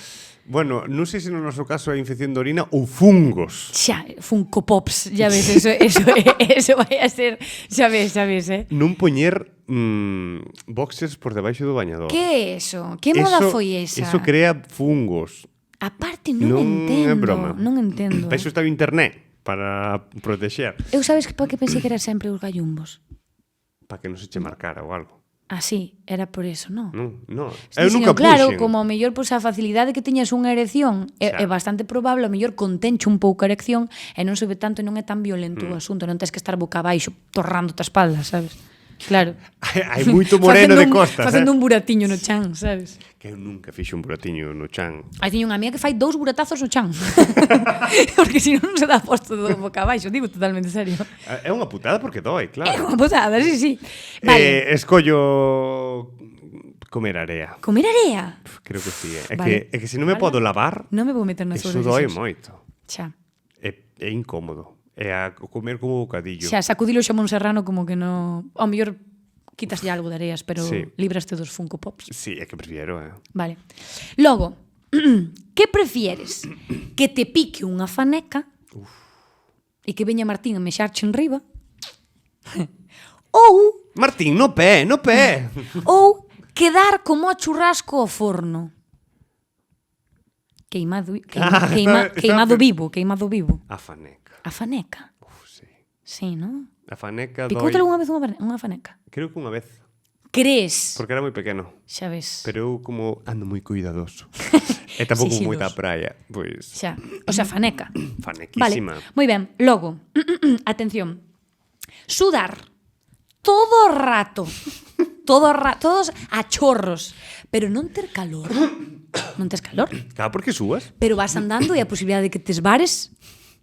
Bueno, non sei se no noso caso é infección de orina ou fungos. Xa, Funko Pops, ya ves, eso vai a ser, xa ves, Non poñer boxers por debaixo do bañador. Que é eso? Que moda foi esa? Eso crea fungos. Aparte, non Non é entendo, broma. non entendo. Para iso está o internet, para protexer, Eu sabes que porque pensei que era sempre os gallumbos. para que non se che marcara ou algo. Ah, sí, era por eso, non? Non. Sí, Eu nunca claro, puxen. como ao mellor pois, a facilidade que tiñas unha erección é bastante probable, ao mellor contenche un pouco a erección e non se ve tanto e non é tan violento o asunto, non tens que estar boca abaixo torrándote a espalda, sabes? Claro. Hai moito moreno de costas, Facendo un buratiño no chan, sabes? Que eu nunca fixo un buratiño no chan. Aí teño unha amiga que fai 2 buratazos no chan. Porque se non se dá posto do boca abaixo, digo totalmente serio. É unha putada porque doi, claro. É unha putada, sí, sí. Vale. Escollo comer area. Comer area? Creo que sí. Vale. É que se non me podo lavar, Non me vou meter nas eso súas doi decisións. moito. Xa. É incómodo. É a comer como bocadillo. Xa, sacudilo xa Monserrano como que no... Ao mellor quitas ya algo de areas, pero Sí. libraste dos Funko Pops. Sí, é que prefiero, Vale. Logo, que prefieres? Que te pique unha faneca e que veña Martín a mexarche en riba? Ou Martín, no pé, no pé. ou quedar como a churrasco ao forno? Queimado vivo. A faneca. A faneca. Sí. Sí, non? A faneca Picoute doi... algunha vez unha faneca? Creo que unha vez. Crees? Porque era moi pequeno. Xa ves. Pero eu como ando moi cuidadoso. E tampouco Sixiloso. moita praia. Pois, Xa. O sea, faneca. fanequísima. Vale, moi ben. Logo, atención. Sudar todo o rato. Todos a chorros. Pero non ter calor. Non tes calor. Claro, porque súas. Pero vas andando e a posibilidade de que te esbares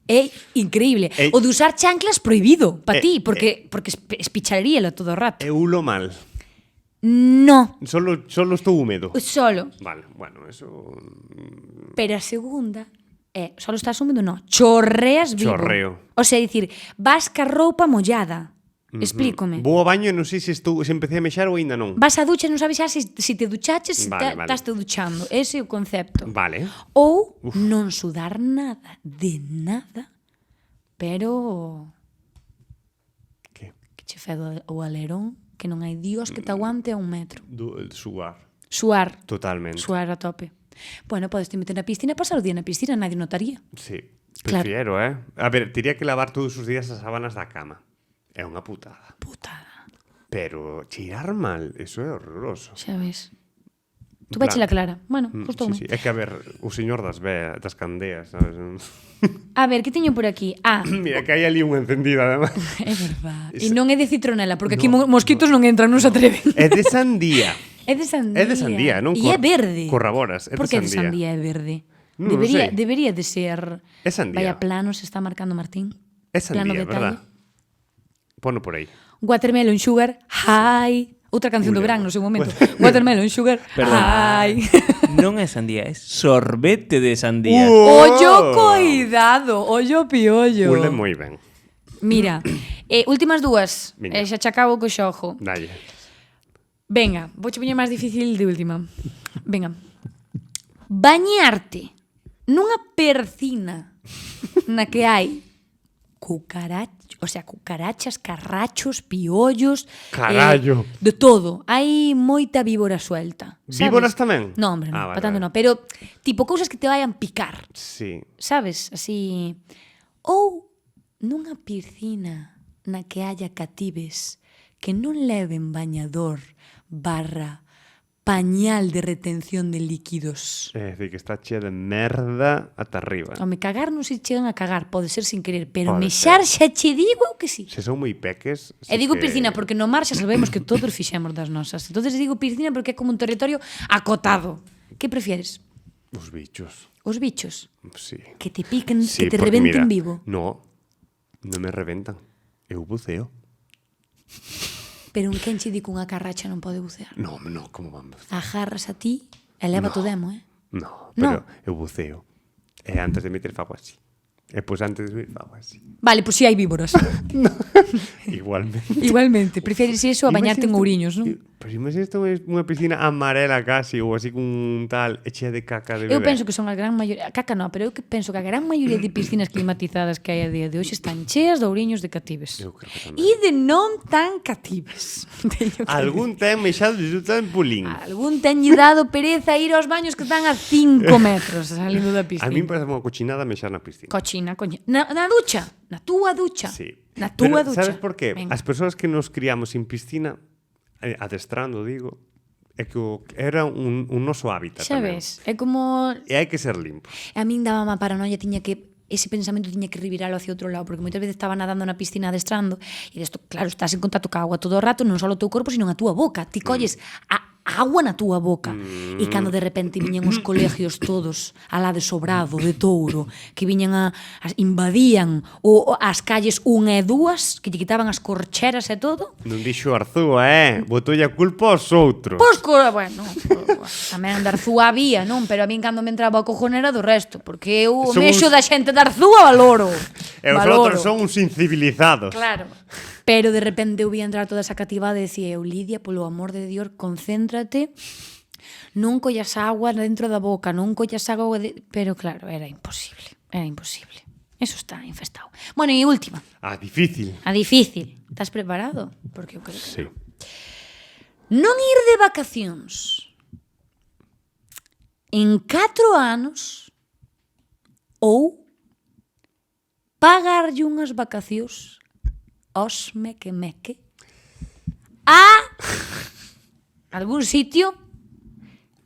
é increíble. Ei. O de usar chanclas prohibido para ti, porque espicharíelo todo o rato. Eu ulo mal. No, Solo estou húmedo. solo. Vale, bueno, eso... Pero a segunda é, solo estás húmedo, no, chorreas vivo. Chorreo. O sea, dicir, vas ca roupa mollada. Explícome. Vou ao baño e non sei se empecé a mexar ou aínda non. Vas a ducha e non sabes xa se te duchaches, se Vale, vale. estás te duchando. Ese é o concepto. Vale. Ou non sudar nada, de nada, pero Que? que che fedo o alerón, que non hai dios que te aguante a 1 metro. Suar. Suar. Totalmente. Suar a tope. Bueno, podes te meter na piscina e pasar o día na piscina, nadie notaría. Sí. Claro. Prefiero, A ver, tería que lavar todos os días as sábanas da cama. É unha putada. Putada. Pero cheirar mal, eso é horroroso. Xa ves. Tú En veche plan- la clara. Bueno, gustoume. Sí, sí. É que, a ver, o señor das candeas, sabes? A ver, que teño por aquí? Ah, Mira, que hai ali unha encendida, además. é verdad. Esa- E non é de citronela, porque aquí mosquitos non entran, non se atreven. É de sandía. É de sandía. É de sandía, non E é verde. corraboras, é de Por que de sandía. sandía é verde? Non o sei. Debería de ser... É sandía. Vaya plano se está marcando Martín. É sandía, Plano detalle. verdad? Pono por aí. Watermelon Sugar, hi. Outra canción do Ui, Gran no seu momento. Watermelon Sugar, Perdón. hi. Non é sandía, é sorbete de sandía. Ollo coidado, ollo piollo. Ule moi ben. Mira, últimas dúas. Veña. Xa che acabo co xogo. Dalle. Venga, vouche poñer máis difícil de última. Venga. Bañarte nunha percina na que hai cucarachas, carrachos, piollos, Carallo. de todo. Hai moita víbora suelta. ¿sabes? Víboras tamén? No, hombre, no, Ah, vale, pa tanto vale. no, pero tipo cousas que te vayan picar, Sí. sabes? Así. Ou nunha piscina na que haya catives que non leven bañador / pañal de retención de líquidos. É dicir, que está chea de merda ata arriba. Home, cagar non se chegan a cagar, pode ser sin querer, pero Pode mexar xa che digo eu que sí. Se son moi peques... E digo piscina porque no mar xa sabemos que todos fixemos das nosas. Entonces digo piscina porque é como un territorio acotado. Que prefieres? Os bichos. Os bichos? Sí. Que te piquen, Sí, que te porque, rebenten mira, vivo. No, non me reventan. Eu buceo. Pero un quen che di que unha carracha non pode bucear. No, como van bucear? Agarras a ti e leva o demo, eh? No, pero eu buceo. E antes de meter fago así. E pois antes de subir fago así. Vale, pois si hai víboras. Igualmente. Igualmente, prefieres iso a bañarte en Imagínate- Ouriños, non? Pero imagínate unha piscina amarela casi, ou así cun tal, e chea de caca de bebé. Eu penso que son a gran maioría, caca non, pero eu que penso que a gran maioría de piscinas climatizadas que hai a día de hoxe están cheas de ouriños de catives. Eu creo que tamén. E de non tan catives. Teño que Algún ten mexado de tan pulín. Algún teñe dado pereza a ir aos baños que están a 5 metros salindo da piscina. A mí me parece unha cochinada mexar na piscina. Cochina, coña. Na ducha, na túa ducha. Sí. Na túa Pero, ducha. sabes por qué? Venga. As persoas que nos criamos sin piscina, adestrando, digo, é que era un noso hábitat Xa tamén. ves, é como... E hai que ser limpo. A min daba má paranoia, tiña que ese pensamento tiña que reviralo hacia outro lado, porque moitas veces estaba nadando na piscina adestrando, e desto, claro, estás en contacto ca agua todo o rato, non só o teu corpo, sino a túa boca. Ti colles a agua na túa boca. E cando de repente viñan os colegios todos alá de Sobrado, de Touro, que viñan invadían as calles 1 e 2, que lle quitaban as corcheras e todo. Non dixo Arzúa, botoulle a culpa aos outros. Pois, bueno, tamén de Arzúa había, non? Pero a min cando me entraba o cojón era do resto, porque eu o mexo da xente de Arzúa valoro. E os outros son uns incivilizados. Claro. Pero de repente eu vi entrar toda esa cativada e decía eu, Lidia, polo amor de Dios, concéntrate, non collas agua dentro da boca, non collas agua... Pero claro, era imposible. Eso está infestado. Bueno, e última. Difícil. A difícil. Estás preparado? Porque eu creo que sí. Non ir de vacacións en 4 anos ou pagarlle unhas vacacións aos meque a algún sitio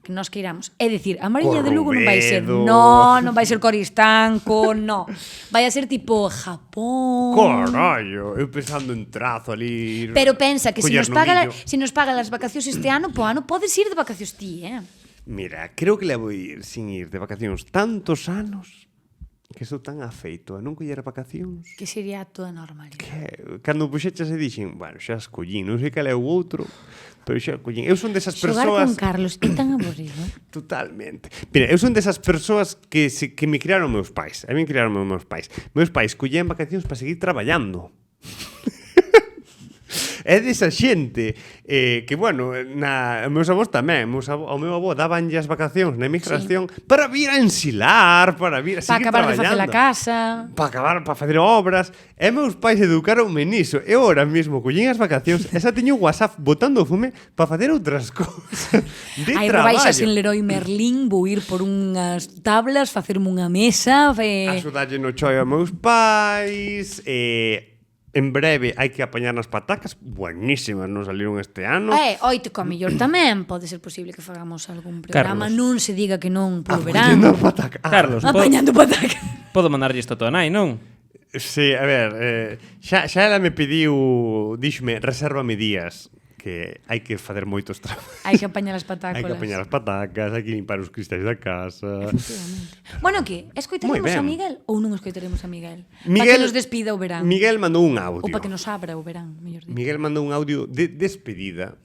que nós queiramos. É dicir, a Mariña de Lugo non vai ser, non vai ser Coristanco, non. Vai a ser tipo Japón. Carallo, eu pensando en Trazo ali. Pero pensa que se nos paga as vacacións este ano, po ano podes ir de vacacións ti, Mira, creo que levo ir sin ir de vacacións tantos anos que estou tan afeito a non coller vacacións. Que sería a toda normalidade. Que, cando puxeches e dixen, bueno, xa escollín, non sei cal é o outro, pero xa escollín. Eu son desas persoas... Xogar con Carlos é tan aburrido. Totalmente. Mira, eu son desas persoas que me criaron meus pais. A mí me criaron meus pais. Meus pais collían vacacións para seguir traballando. É desa xente que, bueno, meus avós tamén, ao meu avó dabanlle as vacacións na emigración para vir a ensilar, para vir a seguir traballando. Para acabar de facer a casa. Para facer obras. E meus pais educaronme niso. Eu ahora mesmo collín as vacacións e xa teño WhatsApp botando fume para facer outras cousas de traballo. Rebaixas en Leroy Merlin, vou ir por unhas tablas, facerme unha mesa. Axudalle no choio a meus pais, en breve hai que apañar nas patacas, buenísimas, non saliron este ano. Oito co mellor tamén pode ser posible que fagamos algún programa, Carlos. Non se diga que non polo verano. verano. Pataca. Carlos, Apañando pataca. Podo mandarlle isto a tua nai, non? Sí, a ver, xa ela me pediu, díxome, resérvame días, que hai que facer moitos traballos. Hai que apañar as patacas. Hai que apañar as patacas, hai que limpar os cristais da casa. Bueno, que? Escoitaremos a Miguel ou non escoitaremos a Miguel? Para que nos despida o verán. Miguel mandou un audio. Ou para que nos abra o verán, mellor dito. Miguel mandou un audio de despedida.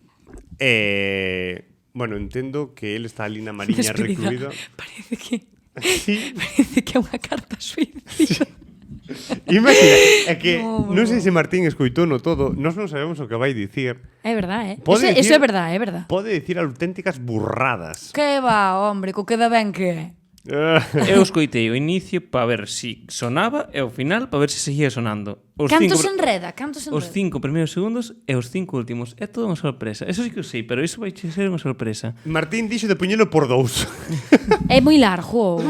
Bueno, entendo que él está ali na Mariña recluído. Parece que... Sí. Parece que é unha carta suicida. Imagina, é que non sei se Martín escoitou no todo, nós non sabemos o que vai dicir. É verdade, Eso é verdade, é verdade. Pode dicir auténticas burradas. Que va, hombre, co queda ben que é. Eu escoitei o inicio para ver si sonaba e o final para ver si seguía sonando. Canto se enreda? Os 5 primeiros segundos e os 5 últimos. É toda unha sorpresa. Eso sí que eu sei, pero iso vai ser unha sorpresa. Martín dixo de puñelo por 2. É moi largo.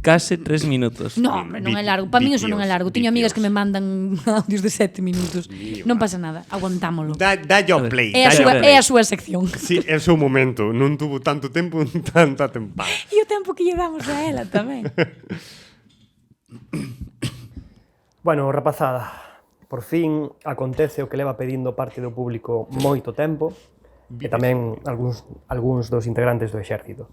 Case 3 minutos. No, hombre, non é largo. Para mí eso non é largo. Teño amigas que me mandan audios de 7 minutos. Non pasa nada, aguantámolo. Dalle ao play. É a súa sección. Sí, é o seu momento. Non tuvo tanto tempo, tanta tempada. E o tempo que lle damos a ela tamén. Bueno, rapazada, por fin acontece o que leva pedindo parte do público moito tempo e tamén algúns dos integrantes do exército.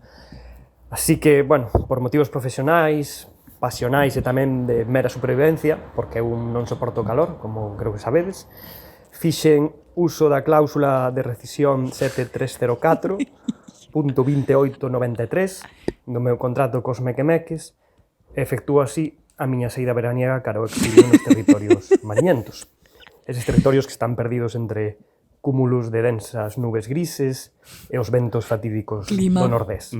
Así que, bueno, por motivos profesionais, pasionais e tamén de mera supervivencia, porque eu non soporto o calor, como creo que sabedes, fixen uso da cláusula de rescisión 7304.2893 do meu contrato cos mequemeques e efectúo así a miña saída veraniega cara ao exilio nos territorios mariñentos. Eses territorios que están perdidos entre cúmulos de densas nubes grises e os ventos fatídicos do nordés.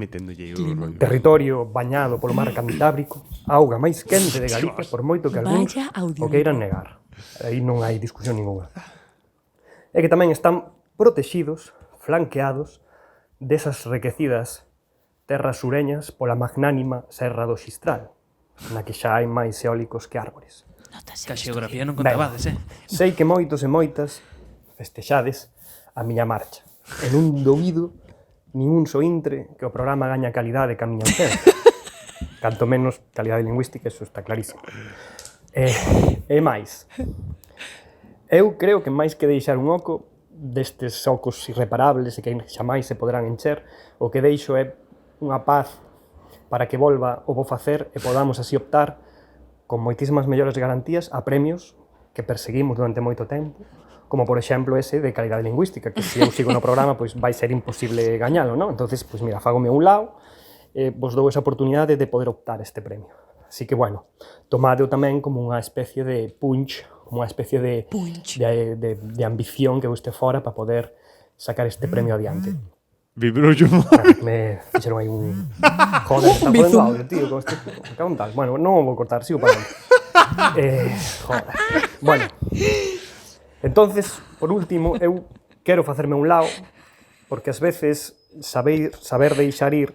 Territorio bañado polo mar Cantábrico, a auga máis quente de Galicia, por moito que algúns o queiran negar. Aí non hai discusión ninguna. E que tamén están protexidos, flanqueados, desas requecidas terras sureñas pola magnánima Serra do Xistral, na que xa hai máis eólicos que árbores. Que a xeografía non contabades, Sei que moitos e moitas festexades a miña marcha. E non dubido nin un só intre que o programa gaña calidade ca miña ausencia. Canto menos calidade lingüística, eso está clarísimo. E máis, eu creo que máis que deixar un oco destes ocos irreparables e que xamais se poderán encher, o que deixo é unha paz para que volva o bo facer e podamos así optar con moitísimas mellores garantías a premios que perseguimos durante moito tempo, como por exemplo ese de calidade lingüística, que se eu sigo no programa, pois vai ser imposible gañalo, non? Entonces, pois mira, fágome un lao e vos dou esa oportunidade de poder optar este premio. Así que, bueno, tomadeo tamén como unha especie de punch, como unha especie de ambición que guste fora para poder sacar este premio adiante. Vibrou yo. Me fixeron aí un... Joder, está podendo audio, tío, con este... Me cago en tal. Bueno, non o vou cortar, sigo para joder. Bueno, entonces, por último, eu quero facerme un lao, porque ás veces saber deixar ir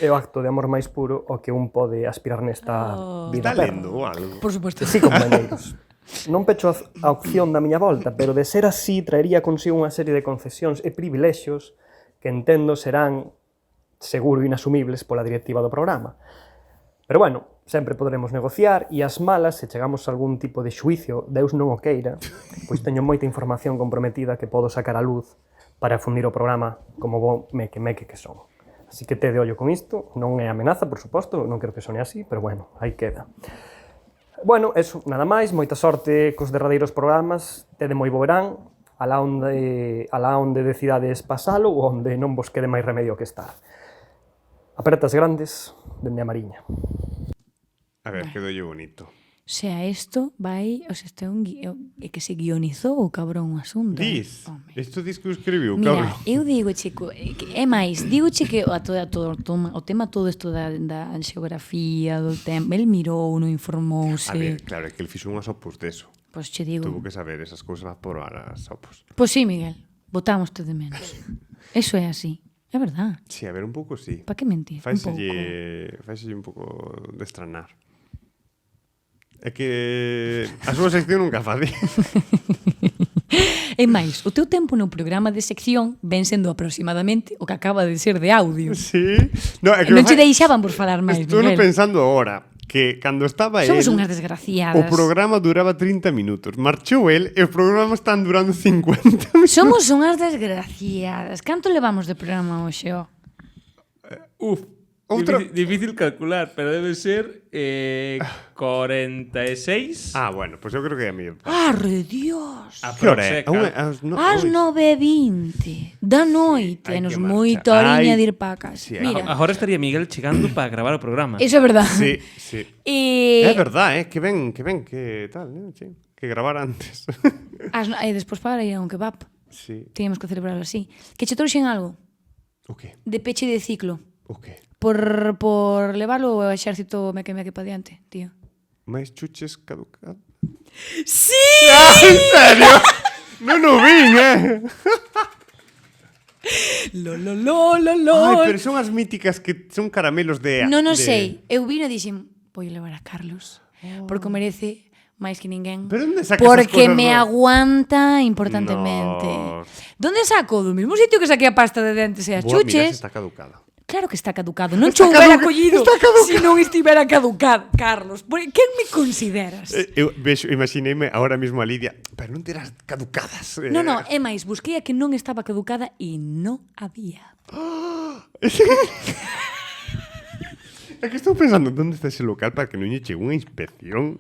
é o acto de amor máis puro o que un pode aspirar nesta vida Está perna. lendo ou algo? Por suposto. Sí, compañeiros. Non pecho a opción da miña volta, pero de ser así traería consigo unha serie de concesións e privilexios que entendo serán seguro inasumibles pola directiva do programa. Pero bueno, sempre poderemos negociar e as malas, se chegamos a algún tipo de xuicio, Deus non o queira, pois teño moita información comprometida que podo sacar a luz para fundir o programa como bo meque que son. Así que te de ollo con isto, non é amenaza, por suposto, non quero que sone así, pero bueno, aí queda. Bueno, eso, nada máis, moita sorte cos derradeiros programas, tede moi bo verán, alá onde decidades pasalo ou onde non vos quede máis remedio que estar. Apertas grandes, dende a Mariña. A ver, quedoulle bonito. O sea, isto vai... O sea, isto é un é que se guionizou o cabrón o asunto. Dis, Home. isto dis que o escribiu, Mira, cabrón. eu digo, chico, é máis, digo che que o tema todo isto da xeografía, do tema, el mirou, non informouse. A ver, claro, é que el fixo unhas opus deso. Pois che digo. Tuvo que saber esas cousas para probar as opus. Pois sí, Miguel, votamos de menos. Eso é así, é verdad. Sí, a ver, un pouco sí. Pa que mentir? Faiselle un pouco de estranar. É que a súa sección nunca fade. É máis, o teu tempo no programa de sección ven sendo aproximadamente o que acaba de ser de audio. Sí. No, é que Non che deixaban por falar máis, estou Miguel. pensando agora que cando estaba Somos el, unhas desgraciadas. o programa duraba 30 minutos. Marchou el e o programa están durando 50 minutos. Somos unhas desgraciadas. Canto levamos de programa hoxe, ó? Uf. Outro... Difícil calcular, pero debe ser 46. Ah, bueno, pues eu creo que é a mí. Arre, Dios! Que hora é? As 9:20 da noite. Hai Nos que moito marchar. horiña Ai, de ir pa casa. sí, Mira, Agora estaría Miguel chegando para gravar o programa. eso é verdad. Sí, sí. E É verdad, que ven, que tal, sí. Que gravar antes. e despois para ir a un kebab. Sí. Teníamos que celebrarlo así. Que che trouxen algo O que? de peche de ciclo. O que? Por levarlo ao exército meque pa diante, tío. Mais chuches caducados. Sí! En serio? Non o vin, Lo. Ai, pero son as míticas que son caramelos de... Non o de... sei. Eu vino e dixen, vou levar a Carlos, porque o merece máis que ninguén. Pero onde sacas Porque esas cosas, me no? aguanta importantemente. No. Donde saco? Do mismo sitio que saquei a pasta de dentes e as Boa, mira, se chuches. está caducada. Claro que está caducado. Non che houbera collido se non estivera caducado. Carlos, quen me consideras? Eu vexo, imagineime agora mesmo a Lidia, pero non terás caducadas. No, é máis, busquei a que non estaba caducada e non había. É que estou pensando onde está ese local para que non lle chegue unha inspección.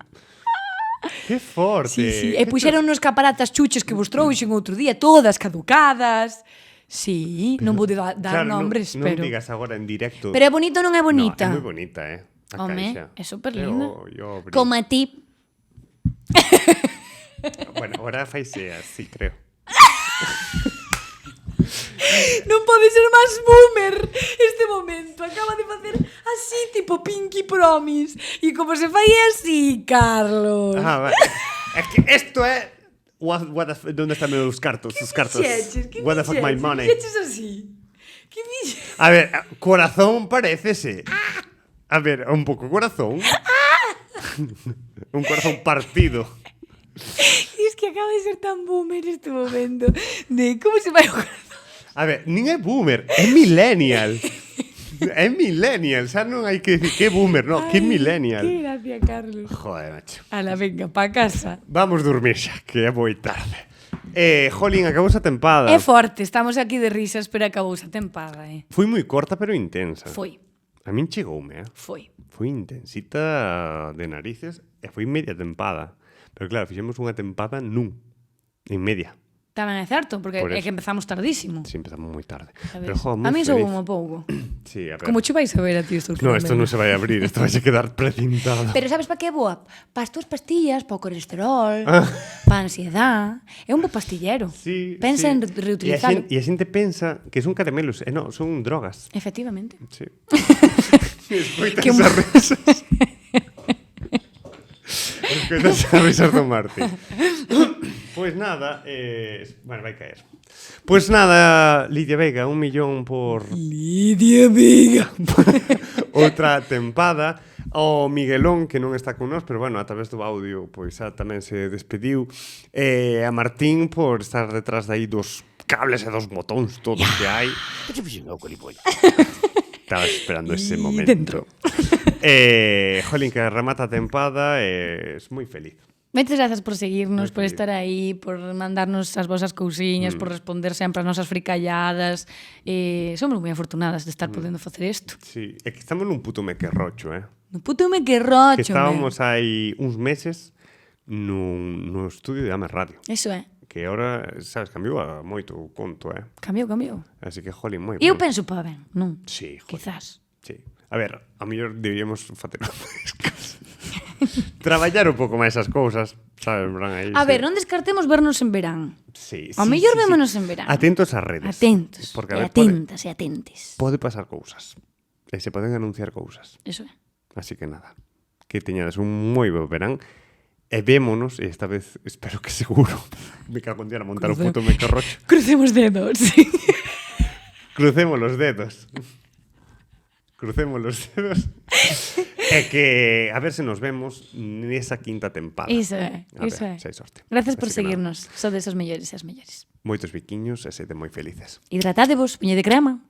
Que forte. Sí. E puxeron nos caparatas chuches que vos trouxen outro día, todas caducadas. Sí, non vou dar Claro, nombres, non pero... digas agora en directo. Pero é bonito ou non é bonita? No, é moi bonita, A Home, caixa. é superlinda. Eu abrí. Como a ti. Bueno, ahora faise así, creo. Non pode ser máis boomer este momento. Acaba de facer así, tipo Pinky Promise. E como se fai así, Carlos. Ah, vale. É que isto é... ¿Dónde están os cartos? Os cartos. What the fuck my money? Que fixeches así? Que fixeches? A ver, corazón parécese. A ver, un pouco corazón. Un corazón partido. Es que acaba de ser tan boomer este momento. De como se vai o corazón. A ver, nin é boomer, é millennial. É millennial, xa non hai que dicir que boomer, no, que millennial. Que gracia, Carlos. Joder, macho. Ala, venga, pa casa. Vamos dormir xa, que é moi tarde. Jolín, acabou esa tempada. É forte, estamos aquí de risas, pero acabou esa tempada, Foi moi corta, pero intensa. Foi, A min chegoume, foi. Foi intensita de narices e foi media tempada. Pero claro, fixemos unha tempada en media. Tamén é certo, porque Por é eso. que empezamos tardísimo. Si, empezamos moi tarde. Sabes? Pero, jo, moi A mí feliz. soume un pouco. Sí, a ver. Como che vais a ver a ti isto? No, isto non se vai a abrir, isto vai a quedar precintado. Pero sabes para que é boa? Para as túas pastillas, para o colesterol, para a ansiedade. É un bo pastillero. Sí, Pensa sí. en reutilizalo. E a xente pensa que son caramelos. E non, son drogas. Efectivamente. Sí. Escoitas Que as risas. Escoitas as risas do Martín. Pois nada, bueno, vai caer. Pois nada, Lidia Vega, 1 millón por Lidia Vega. outra tempada. O Miguelón, que non está con nós, pero bueno, a través do audio, pois xa tamén se despediu. A Martín por estar detrás de aí dos cables e dos botóns todos que hai. Estaba esperando ese momento. Jolín, que remata a tempada, es moi feliz. Moitas grazas por seguirnos, Moi por feliz. estar aí, por mandarnos as vosas cousiñas, por responder sempre as nosas fricalladas. Somos moi afortunadas de estar podendo facer isto. Sí, é que estamos nun puto mequerrocho, No puto me que Que rocho, estábamos hai uns meses no estudio de Ames Radio. Eso é. Que agora, sabes, cambiou moito o conto, Cambiou. Así que, jolín, moi E eu ben. penso para ben, non? Sí, jolín. Quizás. Sí. A ver, a mellor deberíamos facer máis cosas. Traballar un pouco máis as cousas, sabes, Bran, aí. A ver, non descartemos vernos en verán. Sí, Ao mellor vémonos en verán. Atentos ás redes. Atentos. Porque, a E ver, atentas e atentes. pode pasar cousas. E se poden anunciar cousas. Eso é. Así que nada, que teñades un moi bo verán. E vémonos, e esta vez espero que seguro. Me cago en día a montar o puto mequerrocho. Crucemos dedos. Crucemos los dedos. Crucemos los dedos. E que a ver se nos vemos nesa quinta tempada. Iso é, A iso ver, é. se hai sorte. Gracias por Así que nada, seguirnos. Sodes os mellores e as mellores. moitos biquiños e sede moi felices. Hidratadevos, puñe de crema.